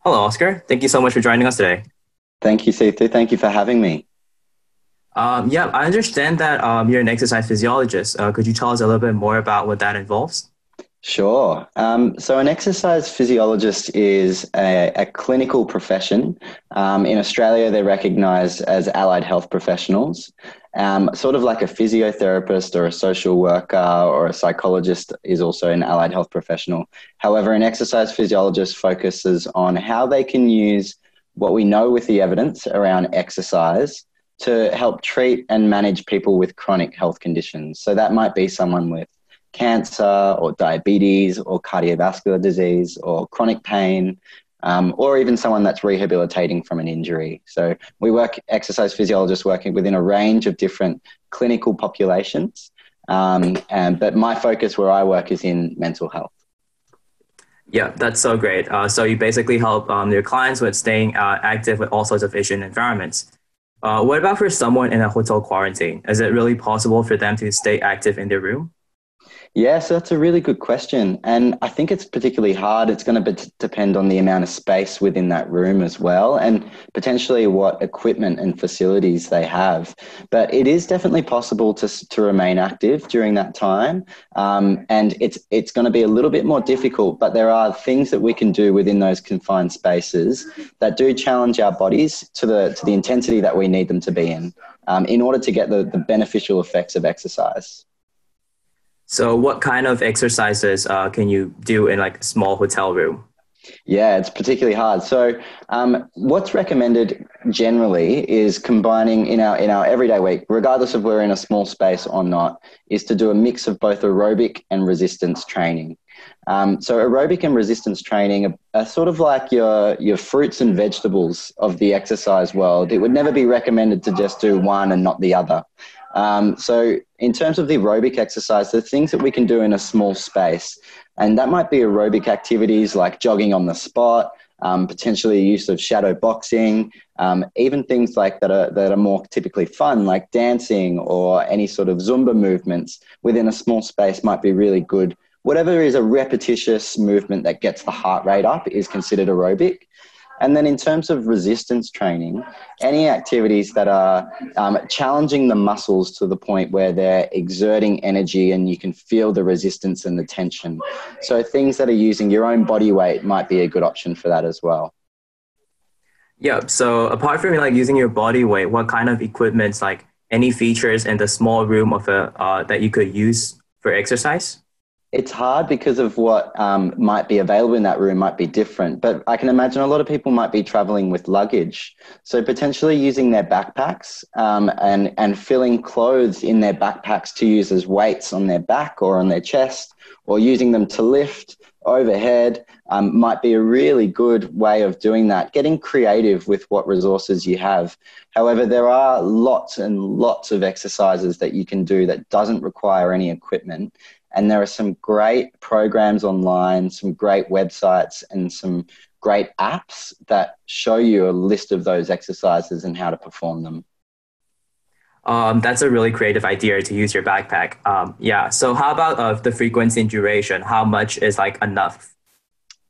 Hello, Oscar. Thank you so much for joining us today. Thank you, Si Thu. Thank you for having me. Yeah, I understand that you're an exercise physiologist. Could you tell us a little bit more about what that involves? Sure. So, an exercise physiologist is a clinical profession. In Australia, they're recognised as allied health professionals, sort of like a physiotherapist or a social worker or a psychologist is also an allied health professional. However, an exercise physiologist focuses on how they can use what we know with the evidence around exercise to help treat and manage people with chronic health conditions. So, that might be someone with cancer or diabetes or cardiovascular disease or chronic pain, or even someone that's rehabilitating from an injury. So we work, exercise physiologists working within a range of different clinical populations. But my focus where I work is in mental health. Yeah, that's so great. So you basically help your clients with staying active with all sorts of issues and environments. What about for someone in a hotel quarantine? Is it really possible for them to stay active in their room? Yeah, so that's a really good question. And I think it's particularly hard. It's going to depend on the amount of space within that room as well, and potentially what equipment and facilities they have. But it is definitely possible to remain active during that time. And it's going to be a little bit more difficult, but there are things that we can do within those confined spaces that do challenge our bodies to the intensity that we need them to be in order to get the beneficial effects of exercise. So what kind of exercises can you do in like a small hotel room? Yeah, it's particularly hard. So, what's recommended generally is combining in our everyday week, regardless of we're in a small space or not, is to do a mix of both aerobic and resistance training. So, aerobic and resistance training are sort of like your fruits and vegetables of the exercise world. It would never be recommended to just do one and not the other. So in terms of the aerobic exercise, the things that we can do in a small space, and that might be aerobic activities like jogging on the spot, potentially use of shadow boxing, even things like that are more typically fun, like dancing or any sort of Zumba movements within a small space might be really good. Whatever is a repetitious movement that gets the heart rate up is considered aerobic. And then in terms of resistance training, any activities that are challenging the muscles to the point where they're exerting energy and you can feel the resistance and the tension. So things that are using your own body weight might be a good option for that as well. Yeah, so apart from like using your body weight, what kind of equipments, like any features in the small room of a that you could use for exercise? It's hard because of what might be available in that room might be different, but I can imagine a lot of people might be traveling with luggage. So potentially using their backpacks and filling clothes in their backpacks to use as weights on their back or on their chest, or using them to lift overhead might be a really good way of doing that, getting creative with what resources you have. However, there are lots and lots of exercises that you can do that doesn't require any equipment. And there are some great programs online, some great websites, and some great apps that show you a list of those exercises and how to perform them. That's a really creative idea to use your backpack. Yeah. So how about the frequency and duration? How much is like enough?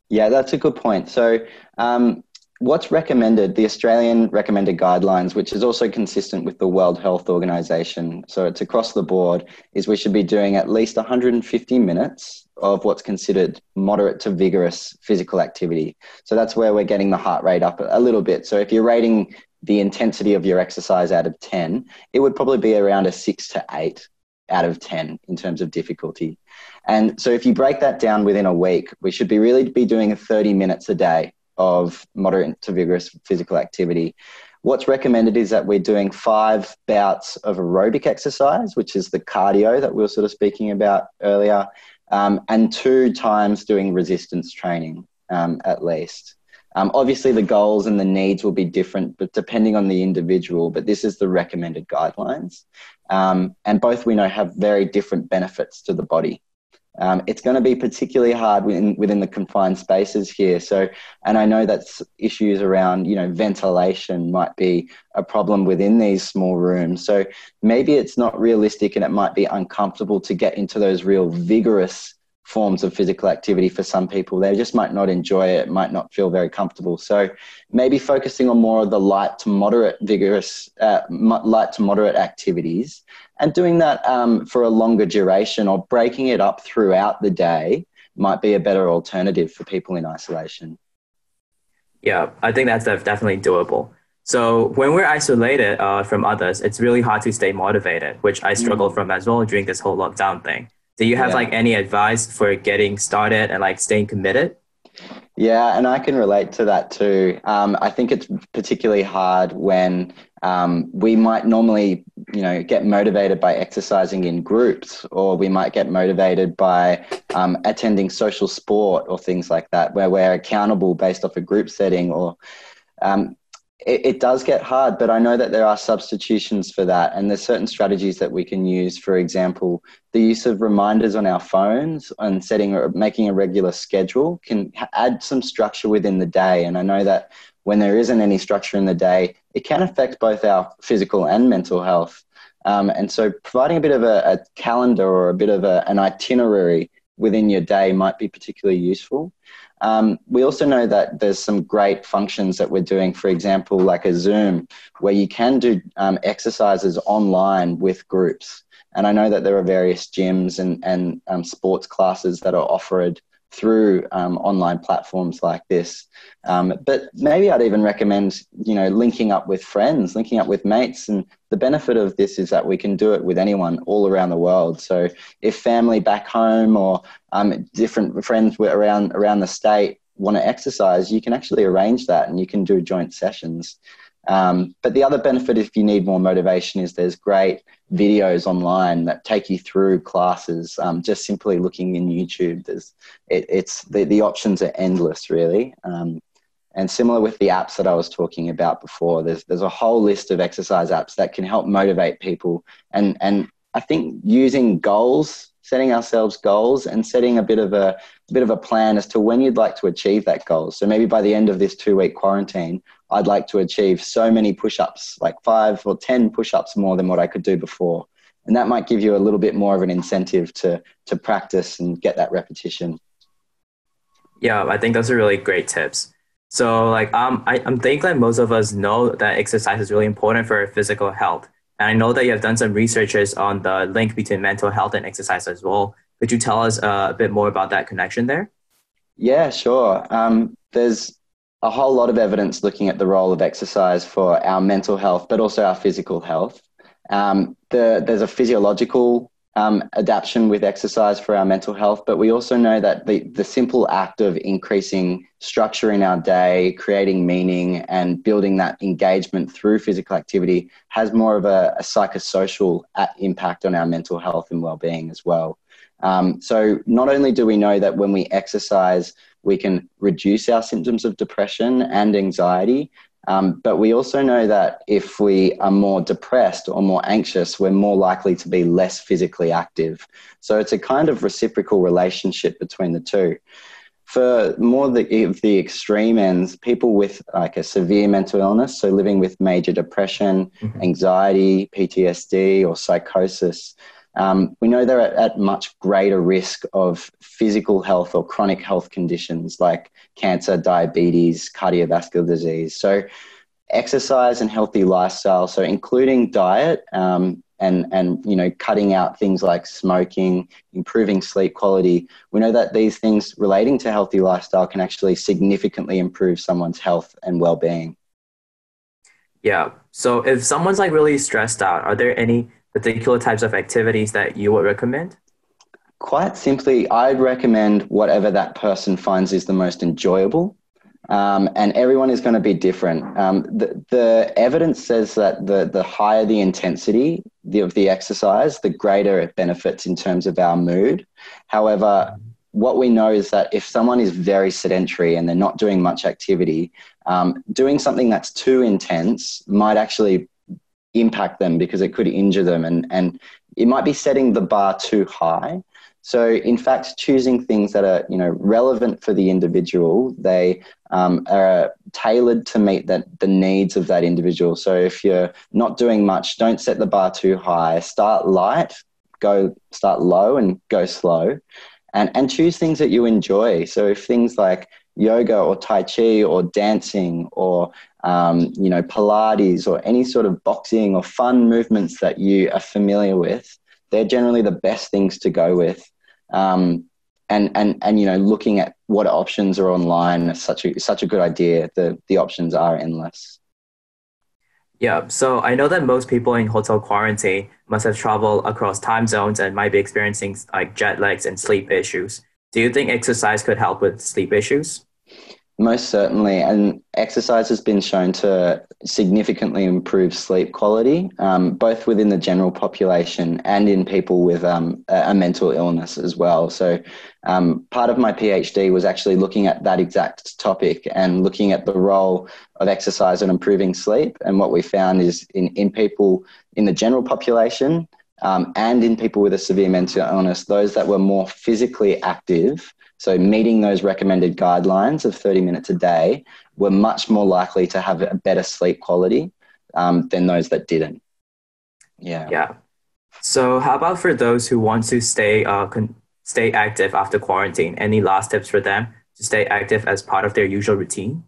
Yeah, that's a good point. So, what's recommended, the Australian recommended guidelines, which is also consistent with the World Health Organization, so it's across the board, is we should be doing at least 150 minutes of what's considered moderate to vigorous physical activity. So that's where we're getting the heart rate up a little bit. So if you're rating the intensity of your exercise out of 10, it would probably be around a 6 to 8 out of 10 in terms of difficulty. And so if you break that down within a week, we should be really be doing 30 minutes a day of moderate to vigorous physical activity. What's recommended is that we're doing 5 bouts of aerobic exercise, which is the cardio that we were sort of speaking about earlier, and 2 times doing resistance training at least. Obviously, the goals and the needs will be different, but depending on the individual, but this is the recommended guidelines. And both we know have very different benefits to the body. It's going to be particularly hard within the confined spaces here. So, and I know that issues around, ventilation might be a problem within these small rooms. So maybe it's not realistic and it might be uncomfortable to get into those real vigorous forms of physical activity for some people. They just might not enjoy it, might not feel very comfortable. So maybe focusing on more of the light to moderate activities, and doing that for a longer duration, or breaking it up throughout the day might be a better alternative for people in isolation. Yeah, I think that's definitely doable. So when we're isolated from others, it's really hard to stay motivated, which I struggled from as well during this whole lockdown thing. Do you have like any advice for getting started and like staying committed? Yeah, and I can relate to that too. I think it's particularly hard when we might normally, get motivated by exercising in groups, or we might get motivated by attending social sport or things like that, where we're accountable based off a group setting, or it does get hard, but I know that there are substitutions for that, and there's certain strategies that we can use. For example, the use of reminders on our phones and making a regular schedule can add some structure within the day. And I know that when there isn't any structure in the day, it can affect both our physical and mental health. And so providing a bit of a calendar or a bit of an itinerary within your day might be particularly useful. We also know that there's some great functions that we're doing, for example, like a Zoom, where you can do exercises online with groups. And I know that there are various gyms and sports classes that are offered through online platforms like this. But maybe I'd even recommend, linking up with friends, linking up with mates. And the benefit of this is that we can do it with anyone all around the world. So if family back home or different friends around the state want to exercise, you can actually arrange that and you can do joint sessions. But the other benefit, if you need more motivation, is there's great videos online that take you through classes. Just simply looking in YouTube, the options are endless, really. And similar with the apps that I was talking about before, there's a whole list of exercise apps that can help motivate people. And I think using goals, setting ourselves goals, and setting a bit of a plan as to when you'd like to achieve that goal. So maybe by the end of this 2-week quarantine, I'd like to achieve so many push-ups, like 5 or 10 push-ups more than what I could do before. And that might give you a little bit more of an incentive to practice and get that repetition. Yeah, I think those are really great tips. So I'm thinking that most of us know that exercise is really important for our physical health. And I know that you have done some researches on the link between mental health and exercise as well. Could you tell us a bit more about that connection there? Yeah, sure. There's a whole lot of evidence looking at the role of exercise for our mental health, but also our physical health. There's a physiological adaptation with exercise for our mental health, but we also know that the simple act of increasing structure in our day, creating meaning, and building that engagement through physical activity has more of a psychosocial impact on our mental health and well-being as well. So not only do we know that when we exercise, we can reduce our symptoms of depression and anxiety, but we also know that if we are more depressed or more anxious, we're more likely to be less physically active. So it's a kind of reciprocal relationship between the two. For more the extreme ends, people with like a severe mental illness, so living with major depression, anxiety, PTSD, or psychosis, we know they're at much greater risk of physical health or chronic health conditions like cancer, diabetes, cardiovascular disease. So exercise and healthy lifestyle, so including diet and cutting out things like smoking, improving sleep quality. We know that these things relating to healthy lifestyle can actually significantly improve someone's health and well-being. Yeah. So if someone's like really stressed out, are there any particular types of activities that you would recommend? Quite simply, I'd recommend whatever that person finds is the most enjoyable. And everyone is going to be different. The evidence says that the higher the intensity of the exercise, the greater it benefits in terms of our mood. However, what we know is that if someone is very sedentary and they're not doing much activity, doing something that's too intense might actually impact them because it could injure them, and it might be setting the bar too high. So in fact, choosing things that are relevant for the individual, they are tailored to meet the needs of that individual. So if you're not doing much, don't set the bar too high. Start light, start low and go slow. and choose things that you enjoy. So if things like yoga or Tai Chi or dancing or, Pilates or any sort of boxing or fun movements that you are familiar with, they're generally the best things to go with. Looking at what options are online is such a good idea. The options are endless. Yeah, so I know that most people in hotel quarantine must have traveled across time zones and might be experiencing like jet lags and sleep issues. Do you think exercise could help with sleep issues? Most certainly, and exercise has been shown to significantly improve sleep quality, both within the general population and in people with a mental illness as well. So, part of my PhD was actually looking at that exact topic and looking at the role of exercise in improving sleep. And what we found is in people in the general population and in people with a severe mental illness, those that were more physically active, so meeting those recommended guidelines of 30 minutes a day, were much more likely to have a better sleep quality than those that didn't. Yeah. Yeah. So how about for those who want to stay active after quarantine? Any last tips for them to stay active as part of their usual routine?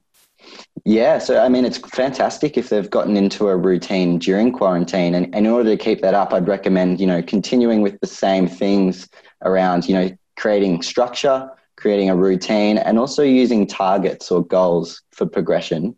Yeah, so I mean, it's fantastic if they've gotten into a routine during quarantine. And in order to keep that up, I'd recommend, continuing with the same things around, creating structure, creating a routine, and also using targets or goals for progression.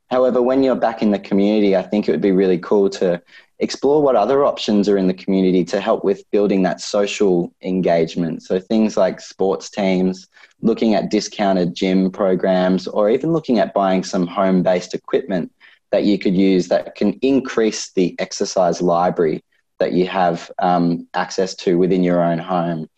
However, when you're back in the community, I think it would be really cool to explore what other options are in the community to help with building that social engagement. So things like sports teams, looking at discounted gym programs, or even looking at buying some home-based equipment that you could use that can increase the exercise library that you have access to within your own home.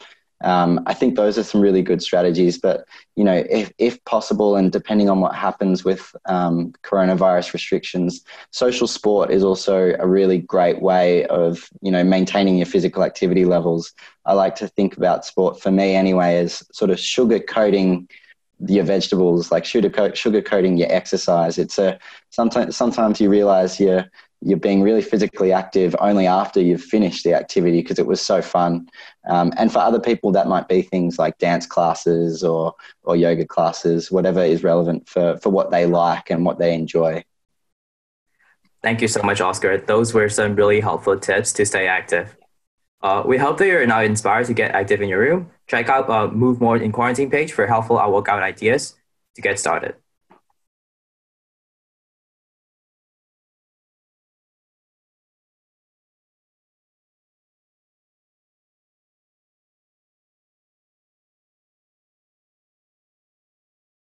I think those are some really good strategies, but if possible, and depending on what happens with coronavirus restrictions, social sport is also a really great way of maintaining your physical activity levels. I like to think about sport, for me anyway, as sort of sugar coating your vegetables, like sugar coating your exercise. It's sometimes you realize you're being really physically active only after you've finished the activity because it was so fun. And for other people, that might be things like dance classes or yoga classes, whatever is relevant for what they like and what they enjoy. Thank you so much, Oscar. Those were some really helpful tips to stay active. We hope that you're now inspired to get active in your room. Check out Move More in Quarantine page for helpful workout ideas to get started.